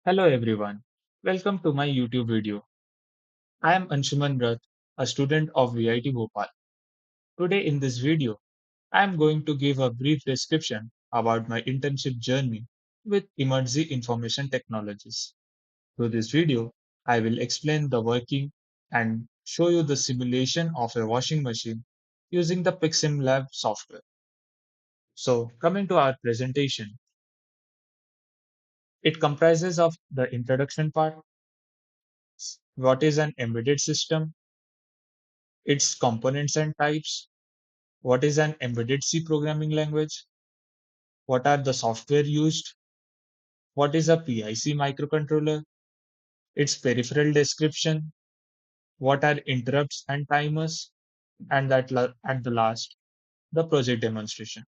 Hello everyone. Welcome to my YouTube video. I am Anshuman Rath, a student of VIT Bhopal. Today in this video, I am going to give a brief description about my internship journey with Emertxe Information Technologies. Through this video, I will explain the working and show you the simulation of a washing machine using the PICSimLab software. So, coming to our presentation, it comprises of the introduction part, what is an embedded system, its components and types, what is an embedded C programming language, what are the software used, what is a PIC microcontroller, its peripheral description, what are interrupts and timers, and at the last, the project demonstration.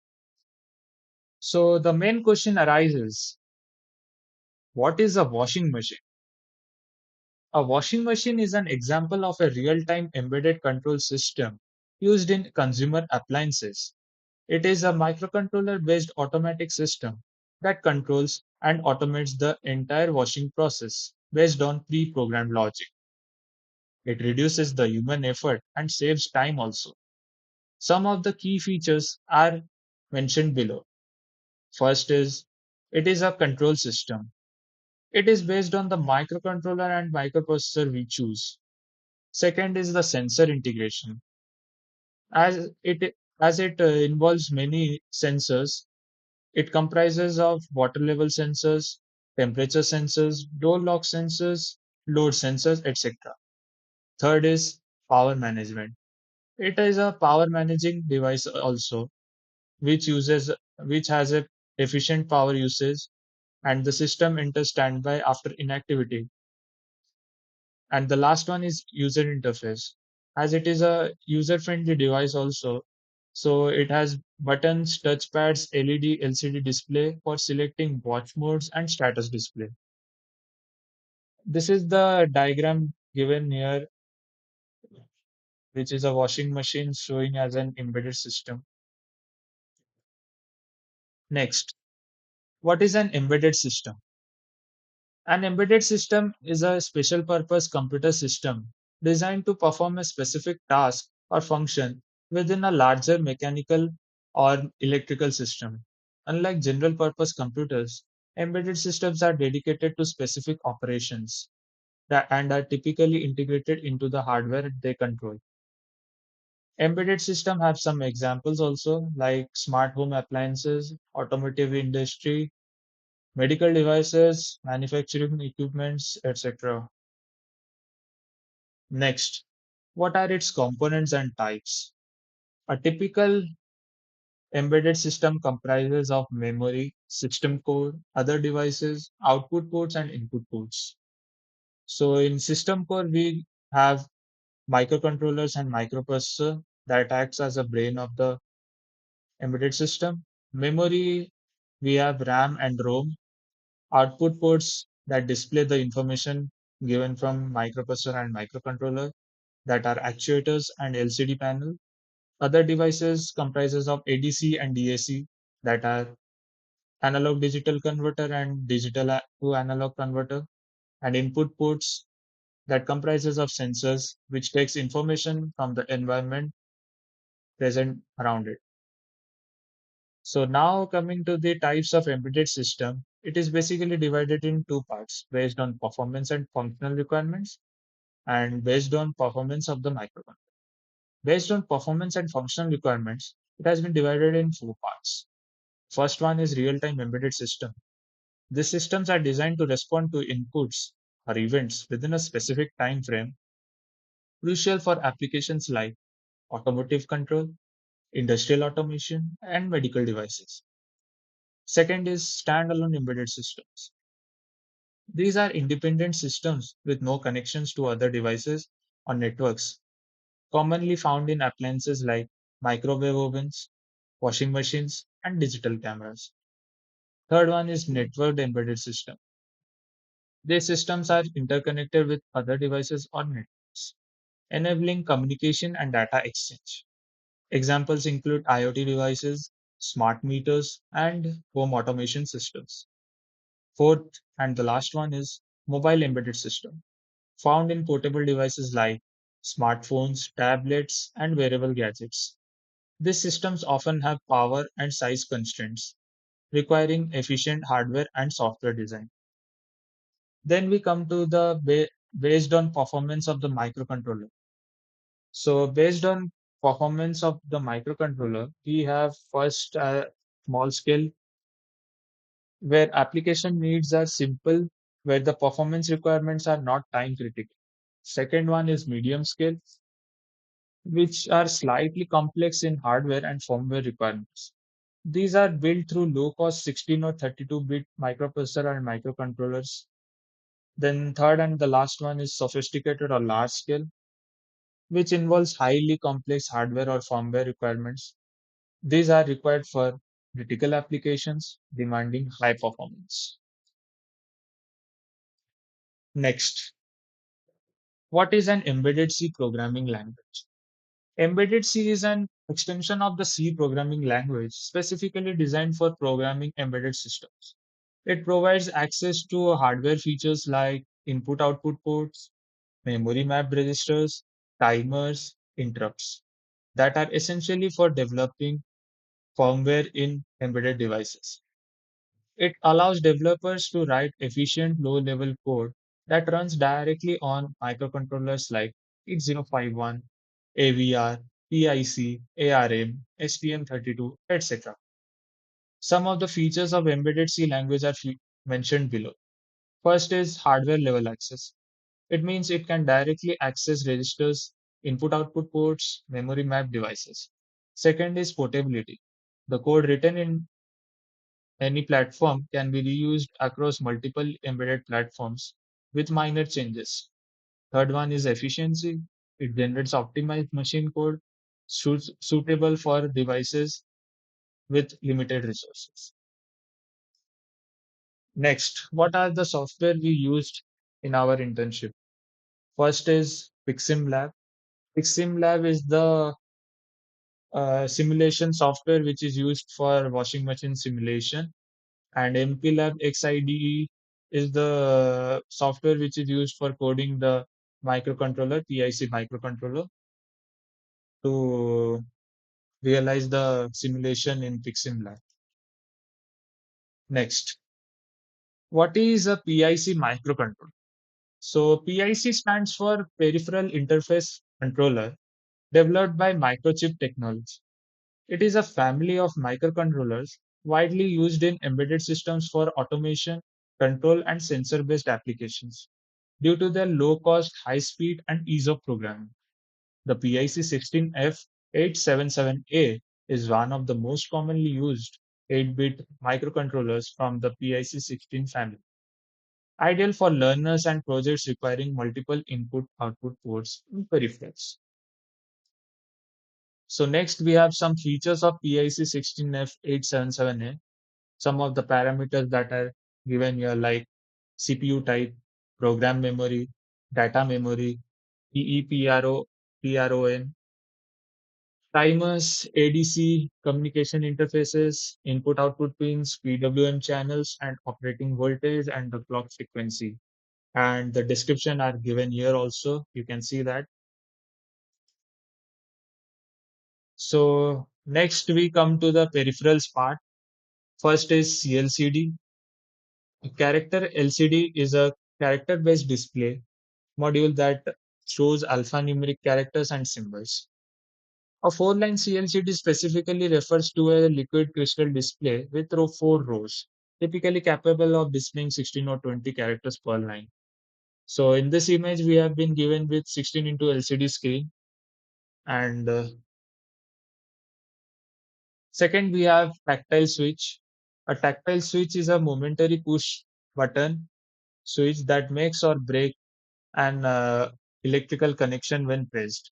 So the main question arises, what is a washing machine? A washing machine is an example of a real-time embedded control system used in consumer appliances. It is a microcontroller based automatic system that controls and automates the entire washing process based on pre programmed logic. It reduces the human effort and saves time also. Some of the key features are mentioned below. First is it is a control system. It is based on the microcontroller and microprocessor we choose. Second is the sensor integration. As it involves many sensors. It comprises of water level sensors, temperature sensors, door lock sensors, load sensors, etc. Third is power management. It is a power managing device also, which has a efficient power usage and the system enters standby after inactivity. And the last one is user interface. As it is a user friendly device also, so it has buttons, touchpads, LED, LCD display for selecting watch modes and status display. This is the diagram given here, which is a washing machine showing as an embedded system. Next, what is an embedded system? An embedded system is a special purpose computer system designed to perform a specific task or function within a larger mechanical or electrical system. Unlike general purpose computers, embedded systems are dedicated to specific operations and are typically integrated into the hardware they control. Embedded systems have some examples also like smart home appliances, automotive industry, medical devices, manufacturing equipments, etc. Next, what are its components and types? A typical embedded system comprises of memory, system core, other devices, output ports, and input ports. So in system core, we have microcontrollers and microprocessor that acts as a brain of the embedded system. Memory, we have RAM and ROM, output ports that display the information given from microprocessor and microcontroller that are actuators and LCD panel. Other devices comprises of ADC and DAC that are analog digital converter and digital to analog converter, and input ports that comprises of sensors which takes information from the environment present around it. So now coming to the types of embedded system, it is basically divided in two parts based on performance and functional requirements and based on performance of the microcontroller. Based on performance and functional requirements, it has been divided in four parts. First one is real-time embedded system. These systems are designed to respond to inputs or events within a specific time frame, crucial for applications like automotive control, industrial automation, and medical devices. Second is standalone embedded systems. These are independent systems with no connections to other devices or networks, commonly found in appliances like microwave ovens, washing machines, and digital cameras. Third one is networked embedded system. These systems are interconnected with other devices or networks, enabling communication and data exchange. Examples include IoT devices, smart meters, and home automation systems. Fourth and the last one is mobile embedded system, found in portable devices like smartphones, tablets, and wearable gadgets. These systems often have power and size constraints, requiring efficient hardware and software design. Then we come to the based on performance of the microcontroller. So based on performance of the microcontroller, we have first small scale where application needs are simple, where the performance requirements are not time critical. Second one is medium scale, which are slightly complex in hardware and firmware requirements. These are built through low-cost 16 or 32-bit microprocessor and microcontrollers. Then third and the last one is sophisticated or large scale, which involves highly complex hardware or firmware requirements. These are required for critical applications demanding high performance. Next, what is an embedded C programming language? Embedded C is an extension of the C programming language specifically designed for programming embedded systems. It provides access to hardware features like input output ports, memory mapped registers, timers, interrupts that are essentially for developing firmware in embedded devices. It allows developers to write efficient low level code that runs directly on microcontrollers like 8051, AVR, PIC, ARM, STM32, etc. Some of the features of embedded C language are mentioned below. First is hardware level access. It means it can directly access registers, input output ports, memory map devices. Second is portability. The code written in any platform can be reused across multiple embedded platforms with minor changes. Third one is efficiency. It generates optimized machine code suitable for devices with limited resources. Next, what are the software we used in our internship? First is PICSimLab. PICSimLab is the simulation software which is used for washing machine simulation, and MPLab XIDE is the software which is used for coding the microcontroller, PIC microcontroller, to realize the simulation in PICSimLab. Next, what is a PIC microcontroller? So PIC stands for Peripheral Interface Controller, developed by Microchip Technology. It is a family of microcontrollers widely used in embedded systems for automation, control, and sensor based applications. Due to their low cost, high speed, and ease of programming, the PIC16F877A is one of the most commonly used 8-bit microcontrollers from the PIC16 family, ideal for learners and projects requiring multiple input output ports and peripherals. So next we have some features of PIC16F877A. Some of the parameters that are given here like CPU type, program memory, data memory, EEPRO, PROM, timers, ADC, communication interfaces, input output pins, PWM channels, and operating voltage and the clock frequency. And the description are given here also. You can see that. So next we come to the peripherals part. First is CLCD. A character LCD is a character-based display module that shows alphanumeric characters and symbols. A four-line CLCD specifically refers to a liquid crystal display with 4 rows, typically capable of displaying 16 or 20 characters per line. So in this image, we have been given with 16 into LCD screen. And second, we have tactile switch. A tactile switch is a momentary push button switch that makes or break an electrical connection when pressed,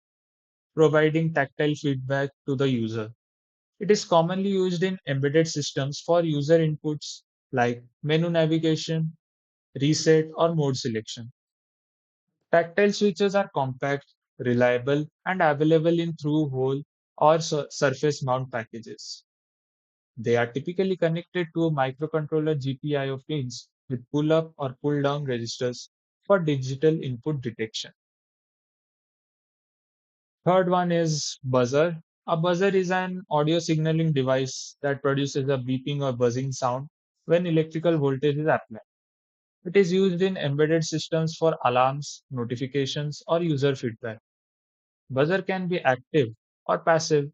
providing tactile feedback to the user. It is commonly used in embedded systems for user inputs like menu navigation, reset, or mode selection. Tactile switches are compact, reliable, and available in through hole or surface mount packages. They are typically connected to microcontroller GPIO pins with pull up or pull down registers for digital input detection. Third one is buzzer. A buzzer is an audio signaling device that produces a beeping or buzzing sound when electrical voltage is applied. It is used in embedded systems for alarms, notifications, or user feedback. Buzzer can be active or passive.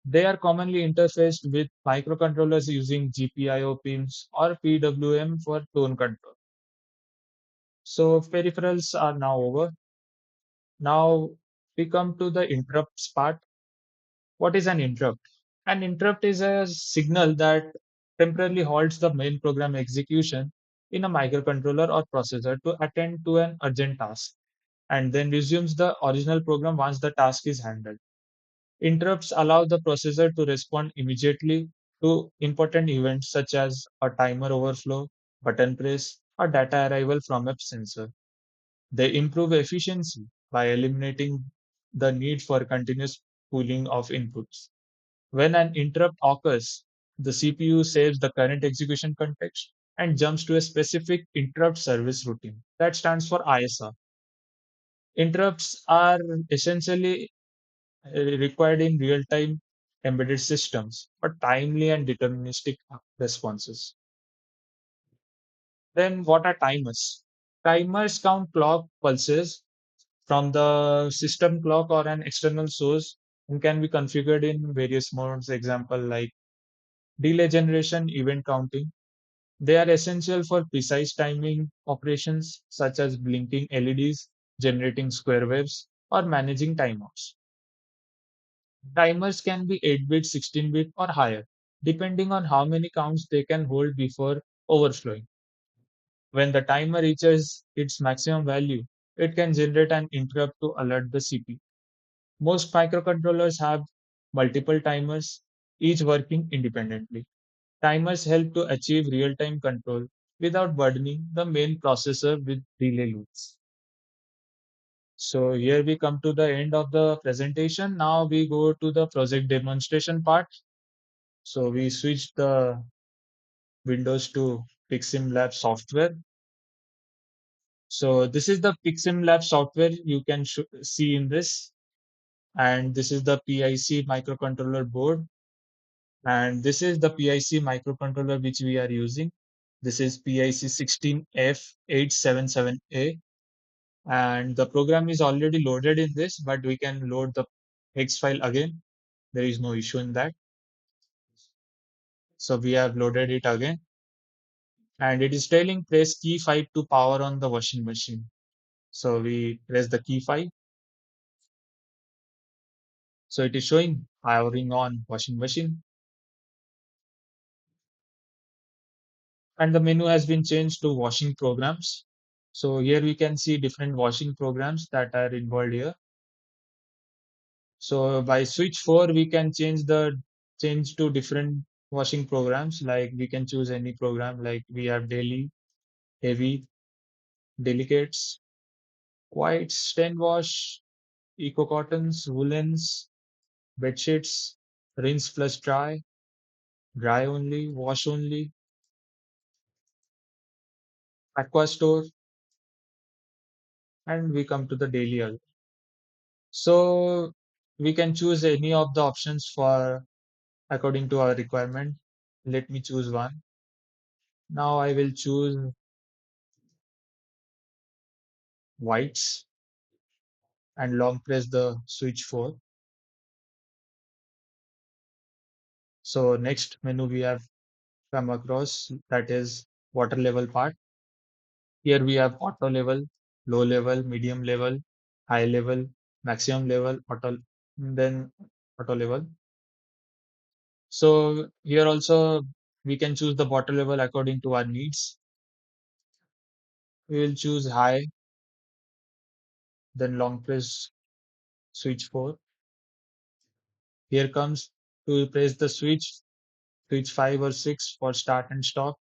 They are commonly interfaced with microcontrollers using GPIO pins or PWM for tone control. So peripherals are now over. Now we come to the interrupts part. What is an interrupt? An interrupt is a signal that temporarily halts the main program execution in a microcontroller or processor to attend to an urgent task and then resumes the original program once the task is handled. Interrupts allow the processor to respond immediately to important events such as a timer overflow, button press, or data arrival from a sensor. They improve efficiency by eliminating the need for continuous pooling of inputs. When an interrupt occurs, the CPU saves the current execution context and jumps to a specific interrupt service routine. That stands for ISR. Interrupts are essentially required in real time embedded systems for timely and deterministic responses. Then, what are timers? Timers count clock pulses from the system clock or an external source and can be configured in various modes. Example like delay generation, event counting. They are essential for precise timing operations such as blinking LEDs, generating square waves, or managing timeouts. Timers can be 8-bit, 16-bit, or higher, depending on how many counts they can hold before overflowing. When the timer reaches its maximum value, it can generate an interrupt to alert the CPU. Most microcontrollers have multiple timers, each working independently. Timers help to achieve real time control without burdening the main processor with delay loops. So here we come to the end of the presentation. Now we go to the project demonstration part. So we switch the windows to PICSimLab software. So this is the PICSimLab software you can see in this. And this is the PIC microcontroller board. And this is the PIC microcontroller which we are using. This is PIC 16F877A. And the program is already loaded in this, but we can load the hex file again. There is no issue in that. So we have loaded it again. And it is telling press key 5 to power on the washing machine. So we press the key 5. So it is showing powering on washing machine. And the menu has been changed to washing programs. So here we can see different washing programs that are involved here. So by switch 4, we can change to different washing programs. Like we can choose any program. Like we have daily, heavy, delicates, whites, stain wash, eco cottons, woolens, bed sheets, rinse plus dry, dry only, wash only, aqua store, and we come to the daily. So we can choose any of the options for according to our requirement. Let me choose one. Now I will choose whites and long press the switch 4. So next menu we have come across, that is water level part. Here we have auto level, low level, medium level, high level, maximum level, then auto level. So here also we can choose the water level according to our needs. We will choose high, then long press switch 4. Here comes to press the switch 5 or 6 for start and stop.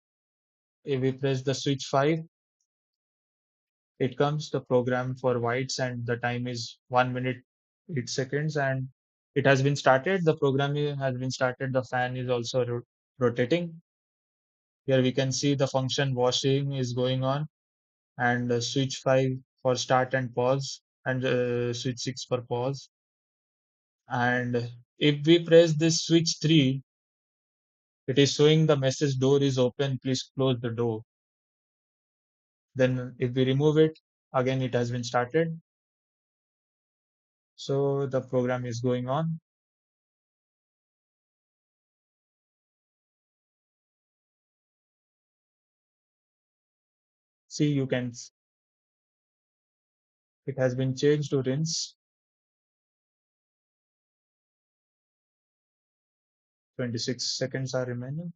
If we press the switch 5, it comes the program for whites and the time is 1 minute 8 seconds and it has been started. The program has been started. The fan is also rotating. Here we can see the function washing is going on, and switch 5 for start and pause, and switch 6 for pause. And if we press this switch 3, it is showing the message door is open, please close the door. Then if we remove it, again it has been started. So the program is going on. See, it has been changed to rinse. 26 seconds are remaining.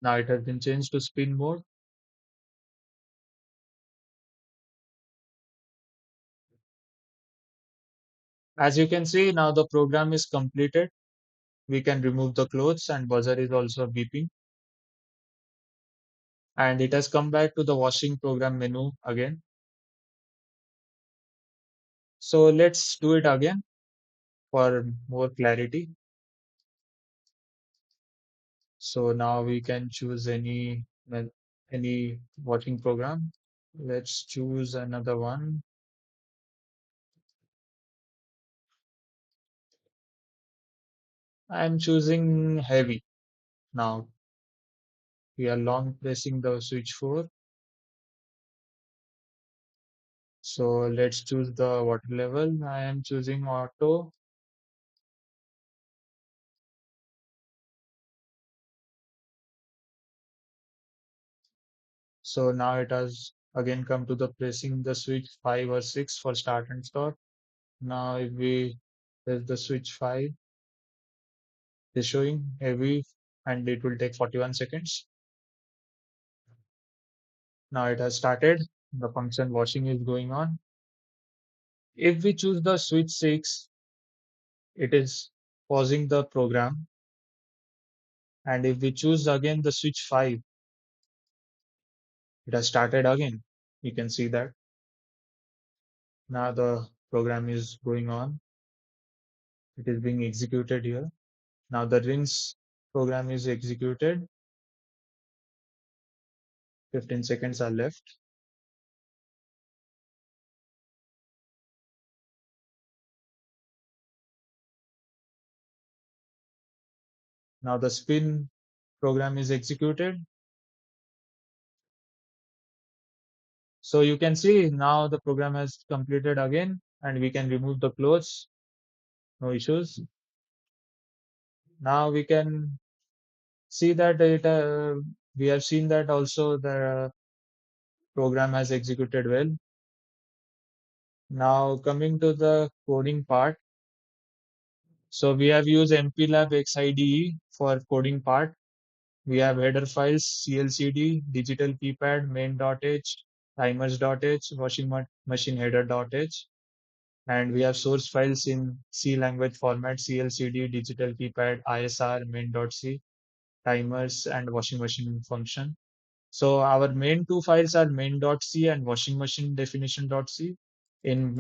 Now it has been changed to spin mode. As you can see, now the program is completed. We can remove the clothes, and buzzer is also beeping. And it has come back to the washing program menu again. So let's do it again for more clarity. So now we can choose any washing program. Let's choose another one. I'm choosing heavy. Now we are long pressing the switch 4. So let's choose the water level. I am choosing auto. So now it has again come to the pressing the switch 5 or 6 for start and stop. Now if we press the switch 5, it's showing heavy, and it will take 41 seconds. Now it has started. The function washing is going on. If we choose the switch 6, it is pausing the program. And if we choose again the switch 5, it has started again. You can see that. Now the program is going on. It is being executed here. Now the rinse program is executed. 15 seconds are left. Now the spin program is executed. So you can see now the program has completed again, and we can remove the clothes. No issues. Now we can see that we have seen that also the program has executed well. Now coming to the coding part. So we have used MPLAB XIDE for coding part. We have header files, CLCD, digital keypad, main.h, timers.h, machine header.h. And we have source files in C language format, CLCD, digital keypad, ISR, main.c, timers, and washing machine function. So our main two files are main.c and washing machine definition.c. In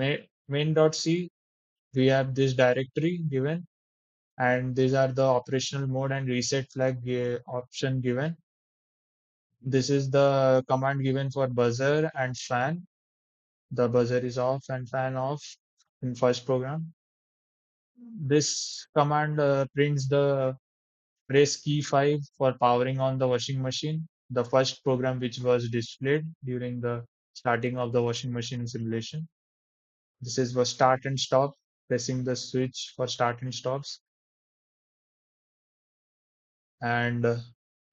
main.c, we have this directory given, and these are the operational mode and reset flag option given. This is the command given for buzzer and fan. The buzzer is off and fan off in first program. This command prints the press key 5 for powering on the washing machine, the first program which was displayed during the starting of the washing machine simulation. This is for start and stop, pressing the switch for start and stops. And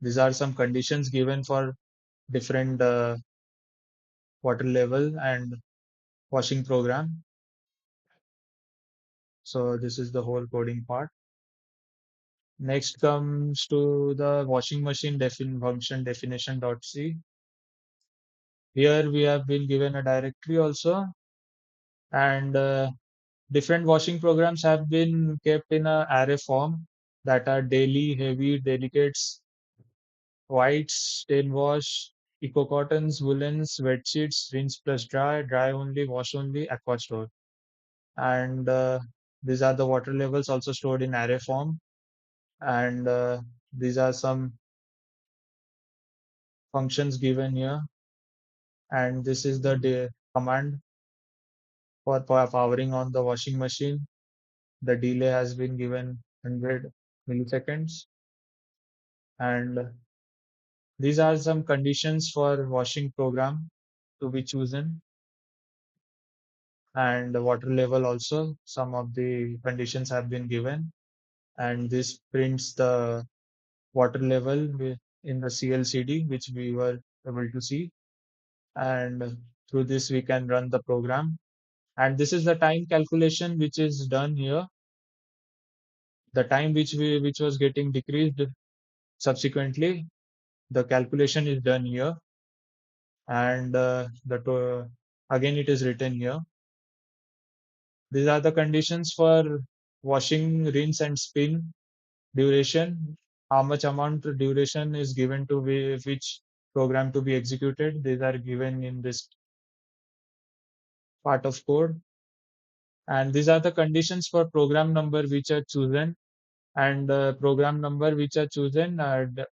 these are some conditions given for different water level and washing program. So this is the whole coding part. Next comes to the washing machine function definition.c. Here we have been given a directory also, and different washing programs have been kept in a array form, that are daily, heavy, delicates, whites, stain wash, eco cottons, woolens, wet sheets, rinse plus dry, dry only, wash only, aqua store. And these are the water levels also stored in array form. And these are some functions given here. And this is the command for powering on the washing machine. The delay has been given 100 milliseconds. And these are some conditions for washing program to be chosen. And the water level also, some of the conditions have been given. And this prints the water level in the CLCD, which we were able to see. And through this, we can run the program. And this is the time calculation which is done here. The time which was getting decreased subsequently, the calculation is done here. And again, it is written here. These are the conditions for washing, rinse, and spin duration. How much amount duration is given to which program to be executed. These are given in this part of code. And these are the conditions for program number which are chosen. And program number which are chosen,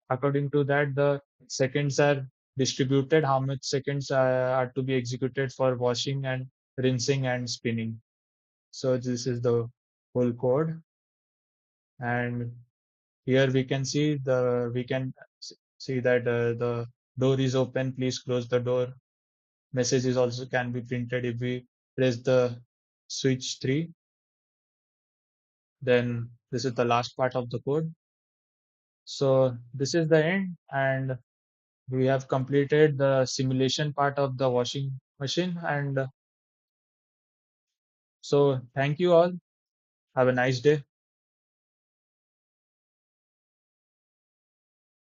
according to that, the seconds are distributed, how much seconds are to be executed for washing and rinsing and spinning. So this is the whole code. And here we can see that the door is open, please close the door. Messages also can be printed if we press the switch 3. Then this is the last part of the code. So this is the end, and we have completed the simulation part of the washing machine. And so thank you all. Have a nice day.